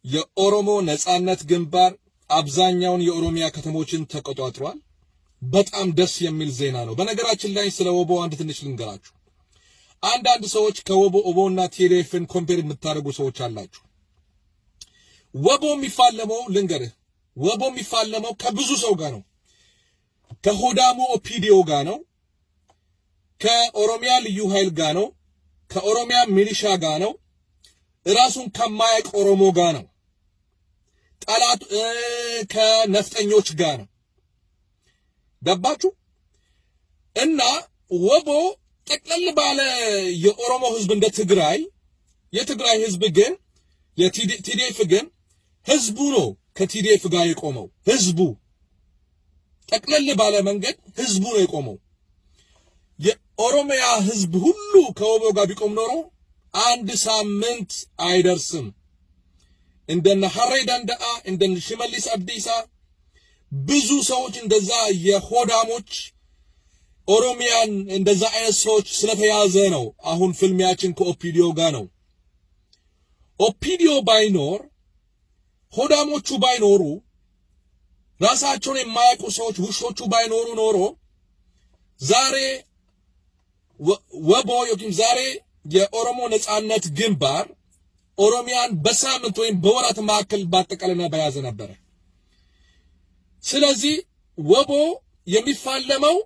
የኦሮሞ ነጻነት ግንባር አብዛኛውን የኦሮሚያ ከተሞችን ተቆጣጥሯል። በጣም ደስ የሚል ዜና ነው። በነገራችን ላይ ስለ ወቦ አንድ ትንሽ ልንገራችሁ። አንዳንድ ሰዎች ከወቦና ቲዲኤፍን ኮምፔር የምታደርጉ ሰዎች አላችሁ። ወቦ የሚፋለመው ልንገርህ፣ ወቦ የሚፋለመው ከብዙ ሰው ጋር ነው። ከሆዳሙ ኦፒዲዮ ጋር ነው። ከኦሮሚያ ልዩ ኃይል ጋር ነው። ከኦሮሚያ ሚሊሻ ጋር ነው። ራሱን ከማያውቅ ኦሮሞ ጋር ነው። ጠላት ከነፍጠኞች ጋር ነው። ገባችሁ? እና ወቦ ጠቅለል ባለ የኦሮሞ ህዝብ እንደ ትግራይ፣ የትግራይ ህዝብ ግን የቲዲኤፍ ግን ህዝቡ ነው ከቲዲኤፍ ጋር የቆመው። ህዝቡ ጠቅለል ባለ መንገድ ህዝቡ ነው የቆመው። የኦሮሚያ ህዝብ ሁሉ ከወቦ ጋር ቢቆም ኖሮ አንድ ሳምንት አይደርስም። እንደነ ሐሬ ደንደአ እንደነ ሽመልስ አብዲሳ ብዙ ሰዎች እንደዛ የሆዳሞች ኦሮሚያን እንደዛ አይነት ሰዎች ስለተያዘ ነው አሁን ፍልሚያችን ከኦፒዲዮ ጋር ነው። ኦፒዲዮ ባይኖር ሆዳሞቹ ባይኖሩ ራሳቸውን የማያውቁ ሰዎች ውሾቹ ባይኖሩ ኖሮ ዛሬ ወቦ ወይም ዛሬ የኦሮሞ ነጻነት ግንባር ኦሮሚያን በሳምንት ወይም በወራት ማዕከል ባጠቃለና በያዘ ነበር። ስለዚህ ወቦ የሚፋለመው